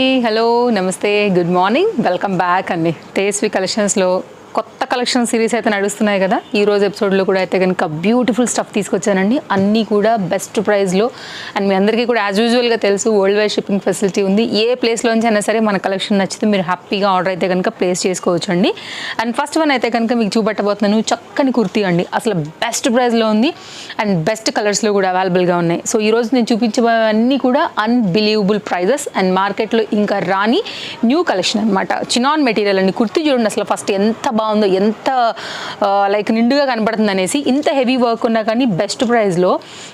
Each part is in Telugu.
హలో నమస్తే గుడ్ మార్నింగ్ వెల్కమ్ బ్యాక్ అండి తేజస్వి కలెక్షన్స్లో కొత్త కలెక్షన్ సిరీస్ అయితే నడుస్తున్నాయి కదా ఈ రోజు ఎపిసోడ్లో కూడా అయితే కనుక బ్యూటిఫుల్ స్టఫ్ తీసుకొచ్చానండి అన్నీ కూడా బెస్ట్ ప్రైస్లో అండ్ మీ అందరికీ కూడా యాజ్ యూజువల్గా తెలుసు వరల్డ్ వైడ్ షిప్పింగ్ ఫెసిలిటీ ఉంది ఏ ప్లేస్లోంచి అయినా సరే మన కలెక్షన్ నచ్చితే మీరు హ్యాపీగా ఆర్డర్ అయితే కనుక ప్లేస్ చేసుకోవచ్చు అండి అండ్ ఫస్ట్ వన్ అయితే కనుక మీకు చూపెట్టబోతున్నాను చక్కని కుర్తీ అండి అసలు బెస్ట్ ప్రైస్లో ఉంది అండ్ బెస్ట్ కలర్స్లో కూడా అవైలబుల్గా ఉన్నాయి సో ఈరోజు నేను చూపించేవన్నీ కూడా అన్బిలీవబుల్ ప్రైజెస్ అండ్ మార్కెట్లో ఇంకా రాని న్యూ కలెక్షన్ అనమాట చినాన్ మెటీరియల్ అండి కుర్తీ చూడండి అసలు ఫస్ట్ ఎంత బాగుందో ఎంత లైక్ నిండుగా కనబడుతుంది అనేసి ఇంత హెవీ వర్క్ ఉన్నా కానీ బెస్ట్ ప్రైస్లో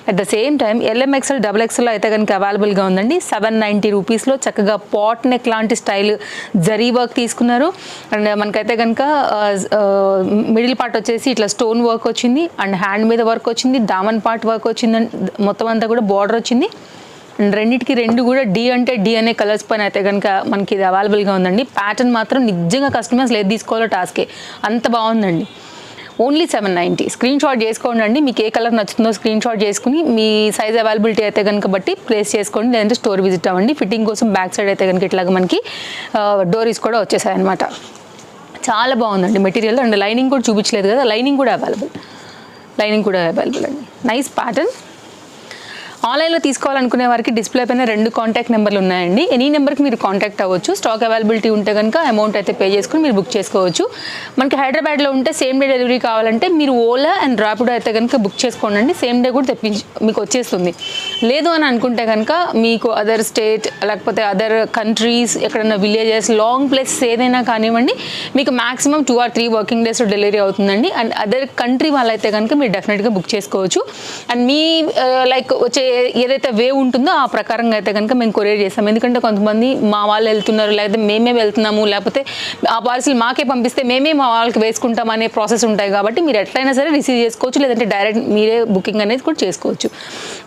at the same time LMXL XXL అయితే కనుక అవైలబుల్గా ఉందండి 790 రూపీస్లో చక్కగా పాట్ నెక్ లాంటి స్టైల్ జరీ వర్క్ తీసుకున్నారు అండ్ మనకైతే కనుక మిడిల్ పార్ట్ వచ్చేసి ఇట్లా స్టోన్ వర్క్ వచ్చింది అండ్ హ్యాండ్ మీద వర్క్ వచ్చింది దామన్ పార్ట్ వర్క్ వచ్చింది మొత్తం అంతా కూడా బార్డర్ వచ్చింది అండ్ రెండింటికి రెండు కూడా డి అంటే డి అనే కలర్స్ పైన అయితే కనుక మనకి ఇది అవైలబుల్గా ఉందండి ప్యాటర్న్ మాత్రం నిజంగా కస్టమర్స్ ఏది తీసుకోవాలో టాస్కే అంత బాగుందండి ఓన్లీ 790 స్క్రీన్ షాట్ చేసుకోండి అండి మీకు ఏ కలర్ నచ్చుతుందో స్క్రీన్ షాట్ చేసుకుని మీ సైజ్ అవైలబిలిటీ అయితే కనుక బట్టి ప్లేస్ చేసుకోండి లేదంటే స్టోర్ విజిట్ అవ్వండి ఫిట్టింగ్ కోసం బ్యాక్ సైడ్ అయితే కనుక ఇట్లాగా మనకి డోరీస్ కూడా వచ్చేసాయి అనమాట చాలా బాగుందండి మెటీరియల్ అండ్ లైనింగ్ కూడా చూపించలేదు కదా లైనింగ్ కూడా అవైలబుల్ అండి నైస్ ప్యాటర్న్ ఆన్లైన్లో తీసుకోవాలనుకునే వారికి డిస్ప్లే పైన 2 కాంటాక్ట్ నెంబర్లు ఉన్నాయండి ఎనీ నెంబర్కి మీరు కాంటాక్ట్ అవ్వచ్చు స్టాక్ అవైలబిలిటీ ఉంటే కనుక అమౌంట్ అయితే పే చేసుకుని మీరు బుక్ చేసుకోవచ్చు మనకి హైదరాబాద్లో ఉంటే సేమ్ డే డెలివరీ కావాలంటే మీరు ఓలా అండ్ ర్యాపిడో అయితే కనుక బుక్ చేసుకోండి సేమ్ డే కూడా తెప్పించి మీకు వచ్చేస్తుంది లేదు అని అనుకుంటే కనుక మీకు అదర్ స్టేట్ లేకపోతే అదర్ కంట్రీస్ ఎక్కడైనా విలేజెస్ లాంగ్ ప్లేసెస్ ఏదైనా కానివ్వండి మీకు మాక్సిమం 2 or 3 వర్కింగ్ డేస్లో డెలివరీ అవుతుందండి అండ్ అదర్ కంట్రీ వాళ్ళైతే కనుక మీరు డెఫినెట్గా బుక్ చేసుకోవచ్చు అండ్ మీ లైక్ వచ్చే ఏదైతే వే ఉంటుందో ఆ ప్రకారంగా అయితే కనుక మేము కొరియర్ చేస్తాం ఎందుకంటే కొంతమంది మా వాళ్ళు వెళ్తున్నారు లేకపోతే మేమే వెళ్తున్నాము లేకపోతే ఆ పార్సిల్ మాకే పంపిస్తే మేమే మా వాళ్ళకి వేసుకుంటాం అనే ప్రాసెస్ ఉంటాయి కాబట్టి మీరు ఎట్లయినా సరే రిసీవ్ చేసుకోవచ్చు లేదంటే డైరెక్ట్ మీరే బుకింగ్ అనేది కూడా చేసుకోవచ్చు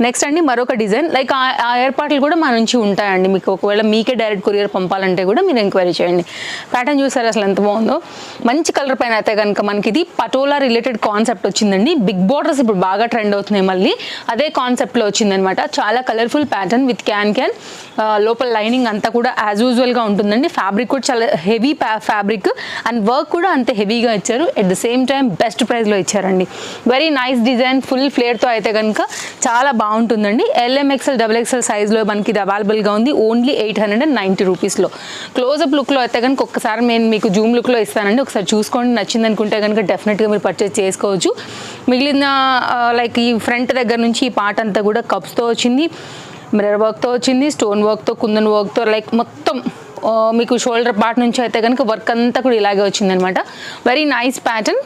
నెక్స్ట్ అండి మరొక డిజైన్ లైక్ ఆ ఏర్పాట్లు కూడా మా నుంచి ఉంటాయండి మీకు ఒకవేళ మీకే డైరెక్ట్ కొరియర్ పంపాలంటే కూడా మీరు ఎంక్వైరీ చేయండి ప్యాటర్న్ చూసారు అసలు ఎంత బాగుందో మంచి కలర్ పైన అయితే కనుక మనకి ఇది పటోలా రిలేటెడ్ కాన్సెప్ట్ వచ్చిందండి బిగ్ బార్డర్స్ ఇప్పుడు బాగా ట్రెండ్ అవుతున్నాయి మళ్ళీ అదే కాన్సెప్ట్లో వచ్చింది అనమాట చాలా కలర్ఫుల్ ప్యాటర్న్ విత్ క్యాన్ లోపల లైనింగ్ అంతా కూడా యాజ్ యూజువల్గా ఉంటుందండి ఫ్యాబ్రిక్ కూడా చాలా హెవీ ఫ్యాబ్రిక్ అండ్ వర్క్ కూడా అంతే హెవీగా ఇచ్చారు at the same time best ప్రైస్లో ఇచ్చారండి వెరీ నైస్ డిజైన్ ఫుల్ ఫ్లేర్తో అయితే కనుక చాలా బాగుంటుందండి LMXL XXL సైజ్లో మనకి ఇది అవైలబుల్గా ఉంది ఓన్లీ 890 రూపీస్లో క్లోజప్ లుక్లో అయితే కనుక ఒక్కసారి నేను మీకు జూమ్ లుక్లో ఇస్తానండి ఒకసారి చూసుకోండి నచ్చింది అనుకుంటే కనుక డెఫినెట్గా మీరు పర్చేస్ చేసుకోవచ్చు మిగిలిన లైక్ ఈ ఫ్రంట్ దగ్గర నుంచి ఈ పార్ట్ అంతా కూడా కప్స్తో వచ్చింది మిర్రర్ వర్క్తో వచ్చింది స్టోన్ వర్క్తో కుందన్ వర్క్తో లైక్ మొత్తం మీకు షోల్డర్ పార్ట్ నుంచి అయితే కనుక వర్క్ అంతా కూడా ఇలాగే వచ్చిందనమాట వెరీ నైస్ ప్యాటర్న్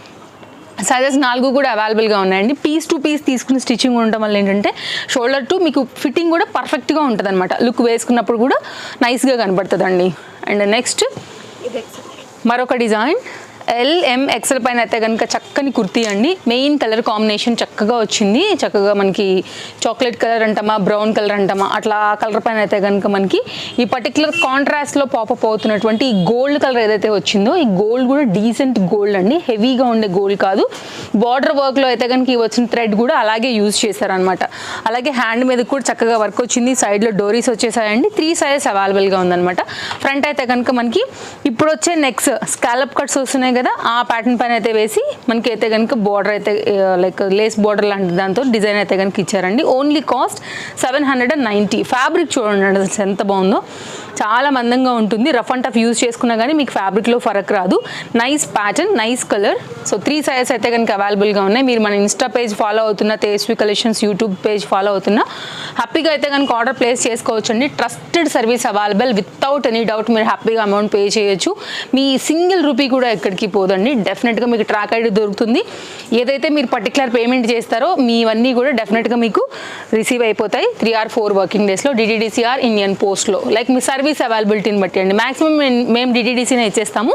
సైజెస్ 4 కూడా అవైలబుల్గా ఉన్నాయండి పీస్ టు పీస్ తీసుకుని స్టిచ్చింగ్ ఉండటం వల్ల ఏంటంటే షోల్డర్ టు మీకు ఫిట్టింగ్ కూడా పర్ఫెక్ట్గా ఉంటుంది అనమాట లుక్ వేసుకున్నప్పుడు కూడా నైస్గా కనబడుతుందండి అండ్ నెక్స్ట్ మరొక డిజైన్ LMXL పైన అయితే కనుక చక్కని కుర్తీ అండి మెయిన్ కలర్ కాంబినేషన్ చక్కగా వచ్చింది చక్కగా మనకి చాక్లెట్ కలర్ అంటామా బ్రౌన్ కలర్ అంటామా అట్లా కలర్ పైన అయితే కనుక మనకి ఈ పర్టికులర్ కాంట్రాస్ట్లో పాపప్ అవుతున్నటువంటి ఈ గోల్డ్ కలర్ ఏదైతే వచ్చిందో ఈ గోల్డ్ కూడా డీసెంట్ గోల్డ్ అండి హెవీగా ఉండే గోల్డ్ కాదు బార్డర్ వర్క్లో అయితే కనుక ఈ వచ్చిన థ్రెడ్ కూడా అలాగే యూజ్ చేశారనమాట అలాగే హ్యాండ్ మీద కూడా చక్కగా వర్క్ వచ్చింది సైడ్లో డోరీస్ వచ్చేసాయండి 3 సైజెస్ అవైలబుల్గా ఉందన్నమాట ఫ్రంట్ అయితే కనుక మనకి ఇప్పుడు వచ్చే నెక్స్ స్కాలప్ కట్స్ వస్తున్నాయి కదా ఆ ప్యాటర్న్ పైన అయితే వేసి మనకి అయితే కనుక బార్డర్ అయితే లైక్ లేస్ బార్డర్ లాంటి దాంతో డిజైన్ అయితే కనుక ఇచ్చారండి ఓన్లీ కాస్ట్ 790 ఫ్యాబ్రిక్ చూడండి అసలు ఎంత బాగుందో చాలా మందంగా ఉంటుంది రఫ్ అండ్ టఫ్ యూజ్ చేసుకున్నా కానీ మీకు ఫ్యాబ్రిక్లో ఫరక్ రాదు nice pattern nice colour so 3 sizes అయితే కనుక అవైలబుల్గా ఉన్నాయి మీరు మన ఇన్స్టా పేజ్ ఫాలో అవుతున్న Tejaswi Collections YouTube page follow అవుతున్నా హ్యాపీగా అయితే కనుక ఆర్డర్ ప్లేస్ చేసుకోవచ్చు అండి trusted service available without any doubt మీరు హ్యాపీగా అమౌంట్ పే చేయొచ్చు మీ సింగిల్ రూపీ కూడా ఎక్కడికి పోదండి డెఫినెట్గా మీకు ట్రాక్ ఐడి దొరుకుతుంది ఏదైతే మీరు పర్టికులర్ పేమెంట్ చేస్తారో మీవన్నీ కూడా డెఫినెట్గా మీకు రిసీవ్ అయిపోతాయి 3 or 4 వర్కింగ్ డేస్లో DDDCR ఇండియన్ పోస్ట్లో లైక్ మీ సర్వీస్ అవైలబిలిటీని బట్టి అండి మాక్సిమం మేము DDDCనే ఇచ్చేస్తాము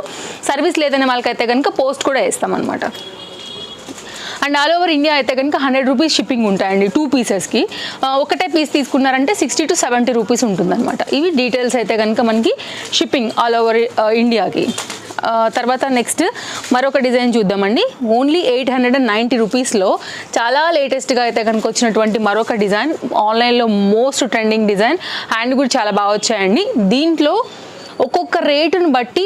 సర్వీస్ లేదనే వాళ్ళకైతే కనుక పోస్ట్ కూడా ఇస్తాం అనమాట అండ్ ఆల్ ఓవర్ ఇండియా అయితే కనుక 100 రూపీస్ షిప్పింగ్ ఉంటాయండి 2 పీసెస్కి ఒకటే పీస్ తీసుకున్నారంటే 60 to 70 రూపీస్ ఉంటుందన్నమాట ఇవి డీటెయిల్స్ అయితే కనుక మనకి షిప్పింగ్ ఆల్ ఓవర్ ఇండియాకి తర్వాత నెక్స్ట్ మరొక డిజైన్ చూద్దామండి. ఓన్లీ 890 రూపీస్లో చాలా లేటెస్ట్గా అయితే కనుక వచ్చినటువంటి మరొక డిజైన్, ఆన్లైన్లో మోస్ట్ ట్రెండింగ్ డిజైన్, హ్యాండ్ కూడా చాలా బాగా వచ్చాయండి. దీంట్లో ఒక్కొక్క రేటును బట్టి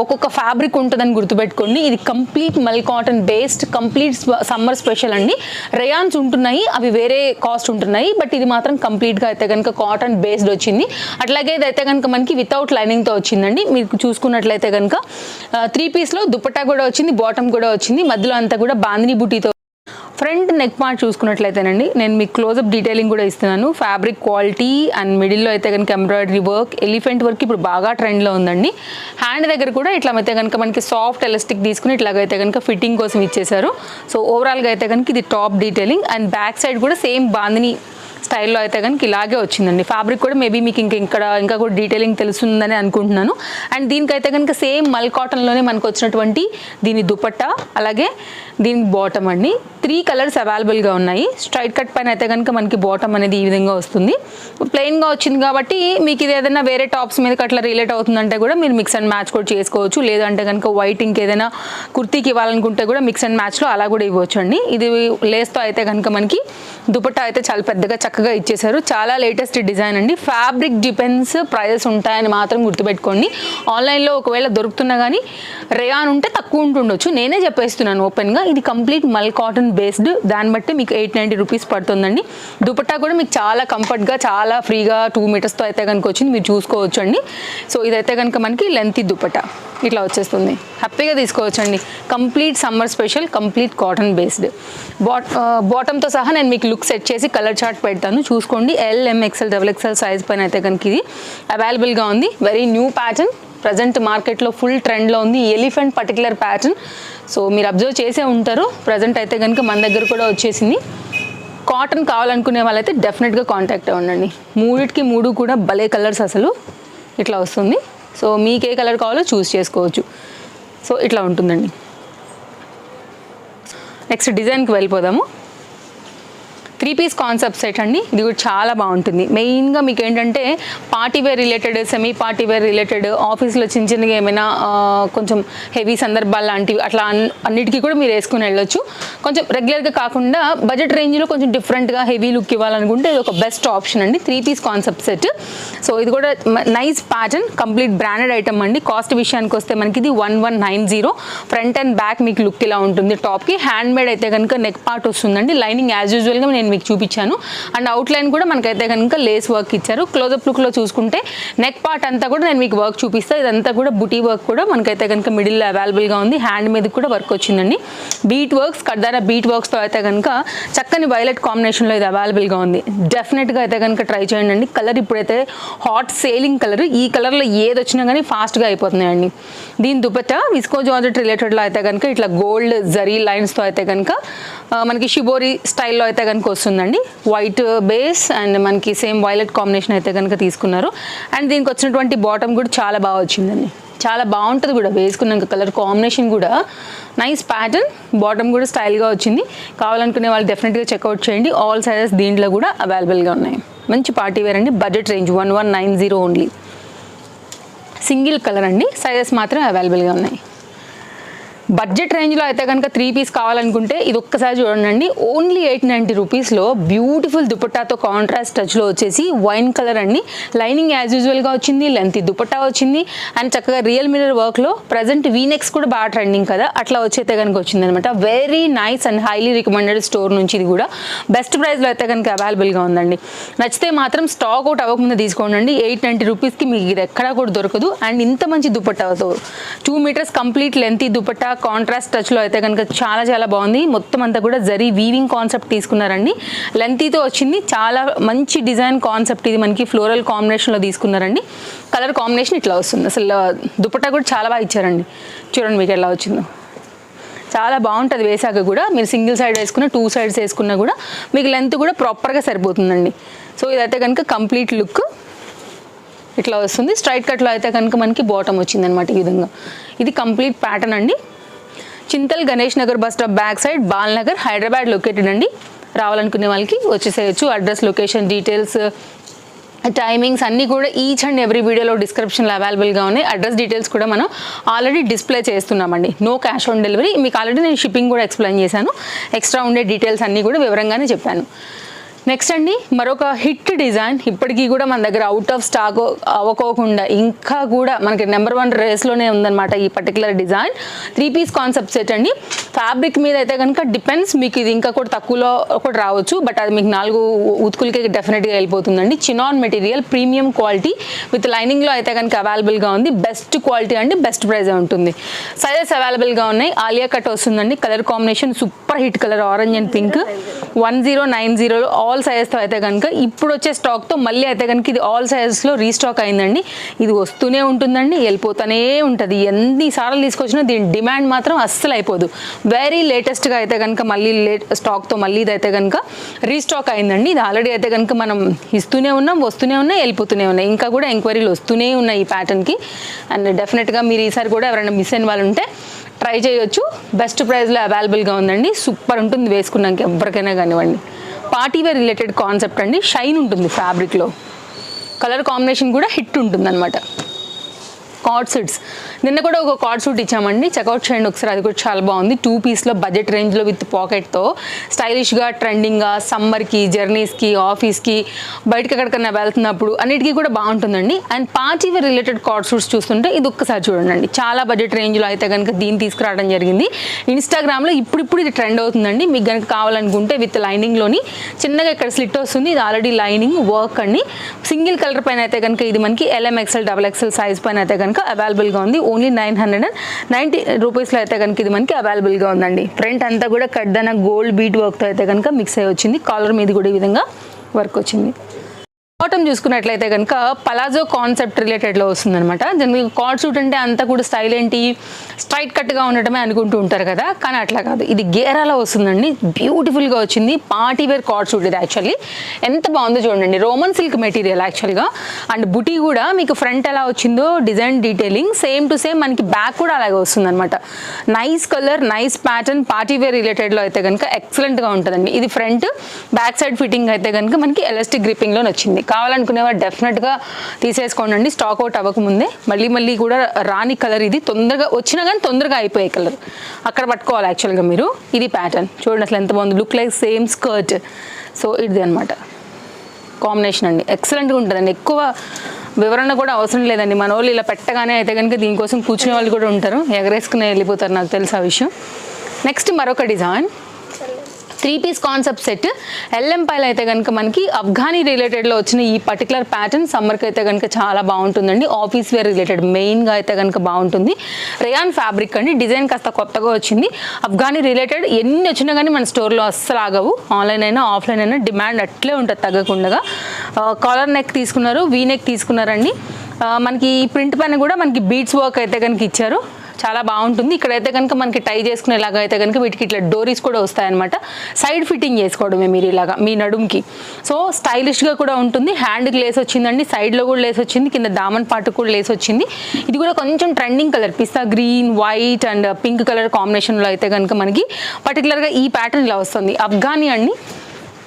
ఒక్కొక్క ఫ్యాబ్రిక్ ఉంటుందని గుర్తుపెట్టుకోండి. ఇది కంప్లీట్ మల్ cotton based, complete summer special అండి. రేయాన్స్ ఉంటున్నాయి, అవి వేరే కాస్ట్ ఉంటున్నాయి, బట్ ఇది మాత్రం కంప్లీట్గా అయితే కనుక కాటన్ బేస్డ్ వచ్చింది. అట్లాగే ఇది అయితే కనుక మనకి వితౌట్ లైనింగ్తో వచ్చిందండి. మీరు చూసుకున్నట్లయితే కనుక 3 పీస్లో దుపట్టా కూడా వచ్చింది, బాటమ్ కూడా వచ్చింది, మధ్యలో అంతా కూడా బాందిని బుటీతో. ఫ్రంట్ నెక్ పార్ట్ చూసుకున్నట్లయితేనండి నేను మీకు క్లోజప్ డీటెయిలింగ్ కూడా ఇస్తున్నాను. ఫ్యాబ్రిక్ క్వాలిటీ అండ్ మిడిల్లో అయితే కనుక ఎంబ్రాయిడరీ వర్క్, ఎలిఫెంట్ వర్క్ ఇప్పుడు బాగా ట్రెండ్లో ఉందండి. హ్యాండ్ దగ్గర కూడా ఇట్లా అయితే కనుక మనకి సాఫ్ట్ ఎలాస్టిక్ తీసుకుని ఇట్లాగైతే కనుక ఫిట్టింగ్ కోసం ఇచ్చేసారు. సో ఓవరాల్గా అయితే కనుక ఇది top detailing and back side కూడా సేమ్ బాందిని స్టైల్లో అయితే కనుక ఇలాగే వచ్చిందండి. ఫ్యాబ్రిక్ కూడా మేబీ మీకు ఇంకా కూడా డీటెయిలింగ్ తెలుస్తుందని అనుకుంటున్నాను. అండ్ దీనికైతే కనుక సేమ్ మల్ కాటన్లోనే మనకు వచ్చినటువంటి దీని దుపట్టా, అలాగే దీని బాటమ్ అండి. 3 కలర్స్ అవైలబుల్గా ఉన్నాయి. స్ట్రైట్ కట్ పైన అయితే కనుక మనకి బాటమ్ అనేది ఈ విధంగా వస్తుంది. ప్లెయిన్గా వచ్చింది కాబట్టి మీకు ఇది ఏదైనా వేరే టాప్స్ మీదకి అట్లా రిలేట్ అవుతుందంటే కూడా మీరు మిక్స్ అండ్ మ్యాచ్ కూడా చేసుకోవచ్చు. లేదంటే కనుక వైట్ ఇంకేదైనా కుర్తీకి ఇవ్వాలనుకుంటే కూడా మిక్స్ అండ్ మ్యాచ్లో అలా కూడా ఇవ్వచ్చు అండి. ఇది లేస్తో అయితే కనుక మనకి దుపట్టా అయితే చాలా పెద్దగా చక్కగా ఇచ్చేసారు. చాలా లేటెస్ట్ డిజైన్ అండి. ఫ్యాబ్రిక్ డిపెండ్స్, ప్రైజెస్ ఉంటాయని మాత్రం గుర్తుపెట్టుకోండి. ఆన్లైన్లో ఒకవేళ దొరుకుతున్నా కానీ రేయాన్ ఉంటే తక్కువ ఉంటుండొచ్చు, నేనే చెప్పేస్తున్నాను ఓపెన్గా. ఇది కంప్లీట్ మల్ కాటన్ బేస్డ్, దాన్ని బట్టి మీకు 890 రూపీస్ పడుతుందండి. దుపట్టా కూడా మీకు చాలా కంఫర్ట్గా, చాలా ఫ్రీగా 2 మీటర్స్తో అయితే కనుక వచ్చింది, మీరు చూసుకోవచ్చు అండి. సో ఇదైతే కనుక మనకి లెంతీ దుపట్టా ఇట్లా వచ్చేస్తుంది, హ్యాపీగా తీసుకోవచ్చు అండి. Complete summer special, complete cotton based. బాటమ్తో సహా నేను మీకు లుక్ సెట్ చేసి కలర్ చార్ట్ పెడతాను, చూసుకోండి. LM XL XXL సైజ్ పైన అయితే కనుక ఇది అవైలబుల్గా ఉంది. వెరీ న్యూ ప్యాటర్న్, ప్రజెంట్ మార్కెట్లో ఫుల్ ట్రెండ్లో ఉంది ఎలిఫెంట్ పర్టికులర్ ప్యాటర్న్. సో మీరు అబ్జర్వ్ చేసే ఉంటారు, ప్రజెంట్ అయితే కనుక మన దగ్గర కూడా వచ్చేసింది. కాటన్ కావాలనుకునే వాళ్ళైతే డెఫినెట్గా కాంటాక్ట్ అవ్వండి. 3 కూడా భలే కలర్స్ అసలు ఇట్లా వస్తుంది. సో మీకు ఏ కలర్ కావాలో చూస్ చేసుకోవచ్చు. సో ఇట్లా ఉంటుందండి. నెక్స్ట్ డిజైన్కి వెళ్ళిపోదాము. 3 పీస్ కాన్సెప్ట్ సెట్ అండి. ఇది కూడా చాలా బాగుంటుంది. మెయిన్గా మీకు ఏంటంటే party wear related, semi party wear related, ఆఫీస్లో చిన్న చిన్నగా ఏమైనా కొంచెం హెవీ సందర్భాలు లాంటివి అట్లా అన్నిటికీ కూడా మీరు వేసుకుని వెళ్ళొచ్చు. కొంచెం రెగ్యులర్గా కాకుండా బడ్జెట్ రేంజ్లో కొంచెం డిఫరెంట్గా హెవీ లుక్ ఇవ్వాలనుకుంటే ఇది ఒక బెస్ట్ ఆప్షన్ అండి. 3 పీస్ కాన్సెప్ట్ సెట్. సో ఇది కూడా nice pattern, complete branded item అండి. కాస్ట్ విషయానికి వస్తే మనకి ఇది 1190. ఫ్రంట్ అండ్ బ్యాక్ మీకు లుక్ ఇలా ఉంటుంది. టాప్కి హ్యాండ్ మేడ్ అయితే కనుక నెక్ పార్ట్ వస్తుందండి. లైనింగ్ యాజ్ యూజువల్గా నేను మీకు చూపించాను. అండ్ అవుట్లైన్ కూడా మనకైతే కనుక లేస్ వర్క్ ఇచ్చారు. క్లోజప్ లుక్లో చూసుకుంటే నెక్ పార్ట్ అంతా కూడా నేను మీకు వర్క్ చూపిస్తాను. ఇదంతా కూడా బుటీ వర్క్ కూడా మనకైతే కనుక మిడిల్లో అవైలబుల్గా ఉంది. హ్యాండ్ మీద కూడా వర్క్ వచ్చిందండి. బీట్ వర్క్స్, కడ్దారా బీట్ వర్క్స్తో అయితే కనుక చక్కని వైలెట్ కాంబినేషన్లో ఇది అవైలబుల్గా ఉంది. డెఫినెట్గా అయితే కనుక ట్రై చేయండి. కలర్ ఇప్పుడైతే హాట్ సేలింగ్ కలర్. ఈ కలర్లో ఏది వచ్చినా కానీ ఫాస్ట్గా అయిపోతున్నాయండి. దీని దుపట్టా విస్కో జార్జెట్ రిలేటెడ్లో అయితే కనుక ఇట్లా గోల్డ్ జరీ లైన్స్తో అయితే కనుక మనకి షిబోరి స్టైల్లో అయితే కనుక వస్తుందండి. వైట్ బేస్ అండ్ మనకి సేమ్ వైలెట్ కాంబినేషన్ అయితే కనుక తీసుకున్నారు. అండ్ దీనికి వచ్చినటువంటి బాటమ్ కూడా చాలా బాగా వచ్చిందండి. చాలా బాగుంటుంది కూడా వేసుకున్నాక. కలర్ కాంబినేషన్ కూడా నైస్ ప్యాటర్న్, బాటమ్ కూడా స్టైల్గా వచ్చింది. కావాలనుకునే వాళ్ళు డెఫినెట్గా చెక్అవుట్ చేయండి. ఆల్ సైజెస్ దీంట్లో కూడా అవైలబుల్గా ఉన్నాయి. మంచి పార్టీ వేర్ అండి. Budget range 1190 only. Single colour అండి. సైజెస్ మాత్రం అవైలబుల్గా ఉన్నాయి. బడ్జెట్ రేంజ్లో అయితే కనుక 3 పీస్ కావాలనుకుంటే ఇది ఒక్కసారి చూడండి. ఓన్లీ 890 రూపీస్లో బ్యూటిఫుల్ దుపట్టాతో కాంట్రాస్ట్ టచ్లో వచ్చేసి వైన్ కలర్ అండి. లైనింగ్ యాజ్ యూజువల్గా వచ్చింది, లెంత్ దుపట్టా వచ్చింది. అండ్ చక్కగా రియల్ మిర్రర్ వర్క్లో ప్రజెంట్ వీనెక్స్ కూడా బాగా ట్రెండింగ్ కదా, అట్లా వచ్చైతే కనుక వచ్చిందనమాట. Very nice and highly recommended store నుంచి. ఇది కూడా బెస్ట్ ప్రైస్లో అయితే కనుక అవైలబుల్గా ఉందండి. నచ్చితే మాత్రం స్టాక్ అవుట్ అవ్వకముందే తీసుకోండి. 890 రూపీస్కి మీకు ఇది ఎక్కడా కూడా దొరకదు. అండ్ ఇంత మంచి దుపట్టాతో 2 meters complete length dupatta contrast టచ్లో అయితే కనుక చాలా చాలా బాగుంది. మొత్తం అంతా కూడా జరీ వీవింగ్ కాన్సెప్ట్ తీసుకున్నారండి. లెంతీతో వచ్చింది. చాలా మంచి డిజైన్ కాన్సెప్ట్ ఇది. మనకి ఫ్లోరల్ కాంబినేషన్లో తీసుకున్నారండి. కలర్ కాంబినేషన్ ఇట్లా వస్తుంది. అసలు దుపట్టా కూడా చాలా బాగా ఇచ్చారండి. చూడండి మీకు ఎలా వచ్చిందో. చాలా బాగుంటుంది వేసాక కూడా. మీరు సింగిల్ సైడ్ వేసుకున్న, 2 సైడ్స్ వేసుకున్నా కూడా మీకు లెంత్ కూడా ప్రాపర్గా సరిపోతుందండి. సో ఇదైతే కనుక కంప్లీట్ లుక్ ఇట్లా వస్తుంది. స్ట్రైట్ కట్లో అయితే కనుక మనకి బాటమ్ వచ్చిందనమాట ఈ విధంగా. ఇది కంప్లీట్ ప్యాటర్న్ అండి. Chintal Ganesh Nagar bus stop back side, Balnagar, Hyderabad located అండి. రావాలనుకునే వాళ్ళకి వచ్చేసేయచ్చు. అడ్రస్, లొకేషన్ డీటెయిల్స్ టైమింగ్స్ అన్నీ కూడా ఈచ్ అండ్ ఎవ్రీ వీడియోలో డిస్క్రిప్షన్లో అవైలబుల్గా ఉన్నాయి. అడ్రస్ డీటెయిల్స్ కూడా మనం ఆల్రెడీ డిస్ప్లే చేస్తున్నామండి. No cash on delivery. మీకు ఆల్రెడీ నేను షిప్పింగ్ కూడా ఎక్స్ప్లెయిన్ చేశాను. ఎక్స్ట్రా ఉండే డీటెయిల్స్ అన్నీ కూడా వివరంగానే చెప్పాను. నెక్స్ట్ అండి మరొక హిట్ డిజైన్, ఇప్పటికీ కూడా మన దగ్గర అవుట్ ఆఫ్ స్టాక్ అవ్వకోకుండా ఇంకా కూడా మనకి నెంబర్ 1 రేస్లోనే ఉందన్నమాట ఈ particular design. 3 piece concept set అండి. ఫ్యాబ్రిక్ మీద అయితే కనుక డిపెండ్స్, మీకు ఇది ఇంకా కూడా తక్కువలో కూడా రావచ్చు, బట్ అది మీకు 4 ఉతుకులకి డెఫినెట్గా వెళ్ళిపోతుందండి. Chinon material, premium quality with లైనింగ్లో అయితే కనుక అవైలబుల్గా ఉంది. బెస్ట్ క్వాలిటీ అండి, బెస్ట్ ప్రైస్ ఉంటుంది. సైజెస్ అవైలబుల్గా ఉన్నాయి. ఆలియా కట్ వస్తుందండి. Colour combination super hit colour, orange and pink. 1090లో ఆల్ సైజెస్తో అయితే కనుక ఇప్పుడు వచ్చే స్టాక్తో మళ్ళీ అయితే కనుక ఇది ఆల్ సైజెస్లో రీస్టాక్ అయిందండి. ఇది వస్తూనే ఉంటుందండి, వెళ్ళిపోతూనే ఉంటుంది. ఎన్నిసార్లు తీసుకొచ్చినా దీని డిమాండ్ మాత్రం అస్సలు అయిపోదు. వెరీ లేటెస్ట్గా అయితే కనుక మళ్ళీ స్టాక్తో మళ్ళీ ఇది అయితే కనుక రీస్టాక్ అయిందండి. ఇది ఆల్రెడీ అయితే కనుక మనం ఇస్తూనే ఉన్నాం, వస్తూనే ఉన్నాయి, వెళ్ళిపోతూనే ఉన్నాయి. ఇంకా కూడా ఎంక్వైరీలు వస్తూనే ఉన్నాయి ఈ ప్యాటర్న్కి. అండ్ డెఫినెట్గా మీరు ఈసారి కూడా ఎవరైనా మిస్ అయిన వాళ్ళు ఉంటే ట్రై చేయొచ్చు. బెస్ట్ ప్రైస్లో అవైలబుల్గా ఉందండి. సూపర్ ఉంటుంది వేసుకున్నాక ఎవరికైనా కానివ్వండి. పార్టీవేర్ రిలేటెడ్ కాన్సెప్ట్ అండి. షైన్ ఉంటుంది ఫ్యాబ్రిక్లో. కలర్ కాంబినేషన్ కూడా హిట్ ఉంటుంది అనమాట. కార్డ్ సూట్స్, నిన్న కూడా ఒక కార్డ్ సూట్ ఇచ్చామండి, చెక్అవుట్ చేయండి ఒకసారి. అది కూడా చాలా బాగుంది. 2 పీస్లో బడ్జెట్ రేంజ్లో విత్ పాకెట్తో స్టైలిష్గా, ట్రెండింగ్గా, సమ్మర్కి, జర్నీస్కి, ఆఫీస్కి, బయటకి ఎక్కడికన్నా వెళ్తున్నప్పుడు అన్నిటికీ కూడా బాగుంటుందండి. And party wear related card suits చూస్తుంటే ఇది ఒక్కసారి చూడండి. చాలా బడ్జెట్ రేంజ్లో అయితే కనుక దీన్ని తీసుకురావడం జరిగింది. ఇన్స్టాగ్రామ్లో ఇప్పుడు ఇది ట్రెండ్ అవుతుందండి. మీకు కనుక కావాలనుకుంటే విత్ లైనింగ్లోని చిన్నగా ఇక్కడ స్లిట్ వస్తుంది. ఇది ఆల్రెడీ లైనింగ్ వర్క్ అండి. సింగిల్ కలర్ పైన అయితే కనుక ఇది మనకి LMXL, XXL సైజ్ పైన అయితే కనుక అవైలబుల్గా ఉంది. ఓన్లీ 990 రూపీస్లో అయితే కనుక ఇది మనకి అవైలబుల్గా ఉందండి. ఫ్రంట్ అంతా కూడా కడ్డన గోల్డ్ బీట్ వర్క్తో అయితే కనుక మిక్స్ అయ్యి వచ్చింది. కాలర్ మీద కూడా ఈ విధంగా వర్క్ వచ్చింది. బాటమ్ చూసుకున్నట్లయితే కనుక పలాజో కాన్సెప్ట్ రిలేటెడ్లో వస్తుందన్నమాట. జనరల్గా కార్డ్ సూట్ అంటే అంతా కూడా స్టైల్ ఏంటి, స్ట్రైట్ కట్గా ఉండటమే అనుకుంటూ ఉంటారు కదా, కానీ అట్లా కాదు. ఇది గేరాలో వస్తుందండి. బ్యూటిఫుల్గా వచ్చింది. పార్టీ వేర్ కార్డ్ సూట్ ఇది. యాక్చువల్లీ ఎంత బాగుందో చూడండి. రోమన్ సిల్క్ మెటీరియల్ యాక్చువల్గా. అండ్ బుటీ కూడా మీకు ఫ్రంట్ ఎలా వచ్చిందో design detailing same to same మనకి బ్యాక్ కూడా అలాగే వస్తుంది అనమాట. Nice colour, nice pattern. Party wear రిలేటెడ్లో అయితే కనుక ఎక్సలెంట్గా ఉంటుందండి. ఇది ఫ్రంట్, బ్యాక్ సైడ్ ఫిట్టింగ్ అయితే కనుక మనకి ఎలాస్టిక్ గ్రిప్పింగ్లో వచ్చింది. కావాలనుకునేవారు డెఫినెట్గా తీసేసుకోండి. స్టాక్ అవుట్ అవ్వకముందే. మళ్ళీ కూడా రాని కలర్ ఇది. తొందరగా వచ్చినా కానీ తొందరగా అయిపోయే కలర్. అక్కడ పట్టుకోవాలి యాక్చువల్గా మీరు. ఇది ప్యాటర్న్ చూడండి అసలు ఎంత బాగుంది. Look like same skirt. So ఇది అనమాట కాంబినేషన్ అండి. ఎక్సలెంట్గా ఉంటుందండి. ఎక్కువ వివరణ కూడా అవసరం లేదండి. మన వాళ్ళు ఇలా పెట్టగానే అయితే కనుక దీనికోసం కూర్చునే వాళ్ళు కూడా ఉంటారు, ఎగరేసుకునే వెళ్ళిపోతారు, నాకు తెలుసు ఆ విషయం. నెక్స్ట్ మరొక design 3 piece concept set. LM పైలు అయితే కనుక మనకి అఫ్ఘానీ రిలేటెడ్లో వచ్చిన ఈ పర్టికులర్ ప్యాటర్న్ సమ్మర్కి అయితే కనుక చాలా బాగుంటుందండి. ఆఫీస్ వేర్ రిలేటెడ్ మెయిన్గా అయితే కనుక బాగుంటుంది. రేయాన్ ఫ్యాబ్రిక్ అండి. డిజైన్ కాస్త కొత్తగా వచ్చింది. అఫ్ఘానీ రిలేటెడ్ ఎన్ని వచ్చినా కానీ మన స్టోర్లో అస్సలు ఆగవు. ఆన్లైన్ అయినా ఆఫ్లైన్ అయినా డిమాండ్ అట్లే ఉంటుంది తగ్గకుండా. కాలర్ నెక్ తీసుకున్నారు, వీ నెక్ తీసుకున్నారండి. మనకి ఈ ప్రింట్ పైన కూడా మనకి బీడ్స్ వర్క్ అయితే కనుక ఇచ్చారు. చాలా బాగుంటుంది. ఇక్కడైతే కనుక మనకి టై చేసుకునేలాగా అయితే కనుక వీటికి ఇట్లా డోరీస్ కూడా వస్తాయన్నమాట. సైడ్ ఫిట్టింగ్ చేసుకోవడమే మీరు ఇలాగా మీ నడుముకి. సో స్టైలిష్గా కూడా ఉంటుంది. హ్యాండ్కి లేస్ వచ్చిందండి, సైడ్లో కూడా లేస్ వచ్చింది, కింద దామన్ పాటు కూడా లేస్ వచ్చింది. ఇది కూడా కొంచెం trending colour, pista green, white and pink colour కాంబినేషన్లో అయితే కనుక మనకి పర్టికులర్గా ఈ ప్యాటర్న్ ఇలా వస్తుంది. అఫ్ఘానీ అండి.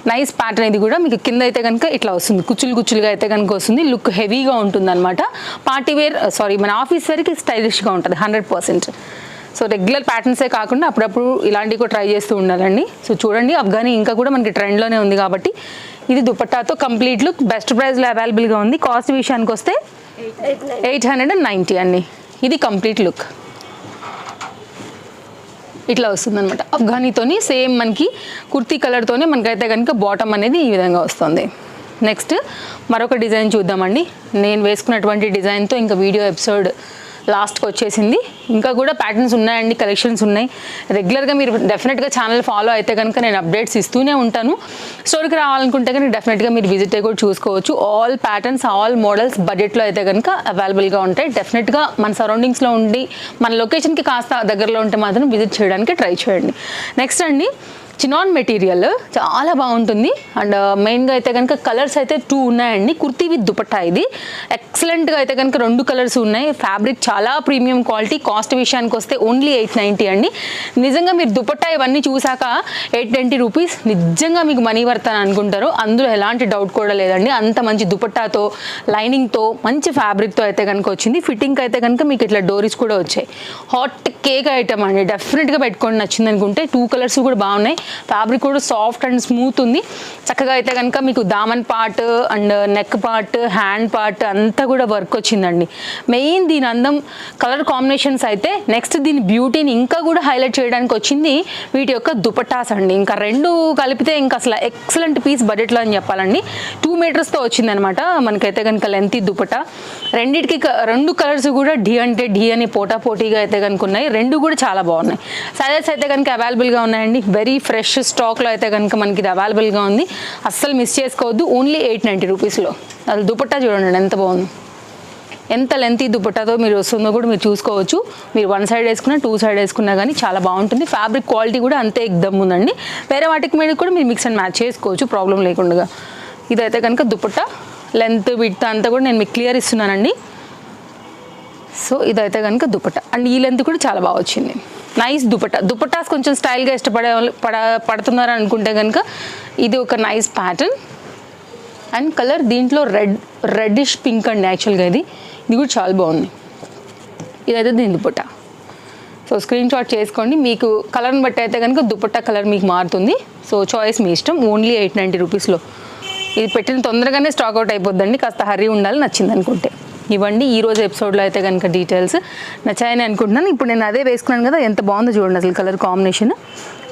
Nice pattern. ఇది కూడా మీకు కింద అయితే కనుక ఇట్లా వస్తుంది, కుచ్చులుగా అయితే కనుక వస్తుంది. లుక్ హెవీగా ఉంటుంది అనమాట. పార్టీ వేర్ మన ఆఫీస్ వేర్కి స్టైలిష్గా ఉంటుంది 100%. సో రెగ్యులర్ ప్యాటర్న్సే కాకుండా అప్పుడప్పుడు ఇలాంటివి కూడా ట్రై చేస్తూ ఉండాలండి. సో చూడండి అఫ్ఘానీ ఇంకా కూడా మనకి ట్రెండ్లోనే ఉంది కాబట్టి ఇది దుపట్టాతో కంప్లీట్ లుక్. బెస్ట్ ప్రైస్లో అవైలబుల్గా ఉంది. కాస్ట్ విషయానికి వస్తే 890 అండి. ఇది కంప్లీట్ లుక్ ఇట్లా వస్తుందన్నమాట. అఫ్ఘానీతోని సేమ్ మనకి కుర్తీ కలర్తోనే మనకైతే కనుక బాటమ్ అనేది ఈ విధంగా వస్తుంది. నెక్స్ట్ మరొక డిజైన్ చూద్దామండి. నేను వేసుకున్నటువంటి డిజైన్తో ఇంకా వీడియో ఎపిసోడ్ లాస్ట్కి వచ్చేసింది. ఇంకా కూడా ప్యాటర్న్స్ ఉన్నాయండి, కలెక్షన్స్ ఉన్నాయి. రెగ్యులర్గా మీరు డెఫినెట్గా ఛానల్ ఫాలో అయితే కనుక నేను అప్డేట్స్ ఇస్తూనే ఉంటాను. స్టోర్కి రావాలనుకుంటే కనుక డెఫినెట్గా మీరు విజిట్ అయ్యి కూడా చూసుకోవచ్చు. ఆల్ ప్యాటర్న్స్, ఆల్ మోడల్స్ బడ్జెట్లో అయితే కనుక అవైలబుల్గా ఉంటాయి. డెఫినెట్గా మన సరౌండింగ్స్లో ఉండి మన లొకేషన్కి కాస్త దగ్గరలో ఉంటే మాత్రం విజిట్ చేయడానికి ట్రై చేయండి. నెక్స్ట్ అండి చినాన్ మెటీరియల్ చాలా బాగుంటుంది. అండ్ మెయిన్గా అయితే కనుక కలర్స్ అయితే 2 ఉన్నాయండి. కుర్తీ విత్ దుపట్టా ఇది ఎక్సలెంట్గా అయితే కనుక 2 కలర్స్ ఉన్నాయి. ఫ్యాబ్రిక్ చాలా ప్రీమియం క్వాలిటీ. కాస్ట్ విషయానికి వస్తే ఓన్లీ 890 అండి. నిజంగా మీరు దుపట్టా ఇవన్నీ చూసాక 820 రూపీస్ నిజంగా మీకు మనీ వర్త్ అని అనుకుంటారు. అందులో ఎలాంటి డౌట్ కూడా లేదండి. అంత మంచి దుపట్టాతో లైనింగ్తో మంచి ఫ్యాబ్రిక్తో అయితే కనుక వచ్చింది. ఫిట్టింగ్ అయితే కనుక మీకు ఇట్లా డోరీస్ కూడా వచ్చాయి. హాట్ కేక్ ఐటమ్ అండి. డెఫినెట్గా పెట్టుకోండి నచ్చింది అనుకుంటే. 2 కలర్స్ కూడా బాగున్నాయి. ఫ్యాబ్రిక్ కూడా సాఫ్ట్ అండ్ స్మూత్ ఉంది. చక్కగా అయితే కనుక మీకు దామన్ part and neck part hand part అంతా కూడా వర్క్ వచ్చిందండి. మెయిన్ దీని అందం కలర్ కాంబినేషన్స్ అయితే నెక్స్ట్ దీని బ్యూటీని ఇంకా కూడా హైలైట్ చేయడానికి వచ్చింది వీటి యొక్క దుపట్టాస్ అండి. ఇంకా 2 కలిపితే ఇంకా అసలు ఎక్సలెంట్ పీస్ బడ్జెట్లో అని చెప్పాలండి. 2 మీటర్స్తో వచ్చిందనమాట మనకైతే కనుక లెంతీ దుపట్టా. రెండింటికి 2 కలర్స్ కూడా ఢీ అంటే ఢీ అని పోటాపోటీగా అయితే కనుక ఉన్నాయి. 2 కూడా చాలా బాగున్నాయి. సైజెస్ అయితే కనుక అవైలబుల్గా ఉన్నాయండి. వెరీ ఫ్రెష్ స్టాక్లో అయితే కనుక మనకి ఇది అవైలబుల్గా ఉంది. అస్సలు మిస్ చేసుకోవద్దు. ఓన్లీ 890 రూపీస్లో. అది దుపట్టా చూడండి ఎంత బాగుంది. ఎంత లెంతీ దుపట్టాతో మీరు వస్తుందో కూడా మీరు చూసుకోవచ్చు. మీరు 1 సైడ్ వేసుకున్నా 2 సైడ్ వేసుకున్నా కానీ చాలా బాగుంటుంది. ఫ్యాబ్రిక్ క్వాలిటీ కూడా అంతే ఎక్దమ్ ఉందండి. వేరే వాటికి మీద కూడా మీరు మిక్స్ అండ్ మ్యాచ్ చేసుకోవచ్చు ప్రాబ్లం లేకుండా. ఇదైతే కనుక దుపట్టా లెంత్ విడ్త్ అంతా కూడా నేను మీకు క్లియర్ ఇస్తున్నానండి. సో ఇదైతే కనుక దుపట్టా అండ్ ఈ లెంత్ కూడా చాలా బాగా వచ్చింది. నైస్ దుపట్టాస్ కొంచెం స్టైల్గా పడుతున్నారు అనుకుంటే కనుక ఇది ఒక నైస్ ప్యాటర్న్ అండ్ కలర్ దీంట్లో రెడ్డిష్ పింక్ అండి. యాక్చువల్గా ఇది కూడా చాలా బాగుంది. ఇదైతే దీని దుపట్టా. సో స్క్రీన్ షాట్ చేసుకోండి. మీకు కలర్ని బట్టి అయితే కనుక దుపట్టా కలర్ మీకు మారుతుంది. సో చాయిస్ మీ ఇష్టం. ఓన్లీ 890 రూపీస్లో. ఇది పెట్టిన తొందరగానే స్టాక్ అవుట్ అయిపోద్దండి. కాస్త హరీ ఉండాలి నచ్చింది అనుకుంటే. ఇవ్వండి ఈరోజు ఎపిసోడ్లో అయితే కనుక డీటెయిల్స్ నచ్చాయని అనుకుంటున్నాను. ఇప్పుడు నేను అదే వేసుకున్నాను కదా, ఎంత బాగుందో చూడండి అసలు colour combination.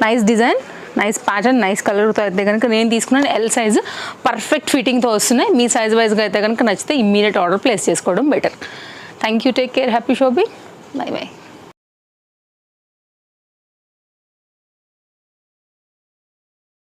Nice design, nice pattern, nice కలర్తో అయితే కనుక నేను తీసుకున్నాను. ఎల్ సైజు పర్ఫెక్ట్ ఫిట్టింగ్తో వస్తున్నాయి. మీ సైజ్ వైజ్గా అయితే కనుక నచ్చితే ఇమ్మీడియట్ ఆర్డర్ ప్లేస్ చేసుకోవడం better. Thank you. Take care. Happy shopping. By by.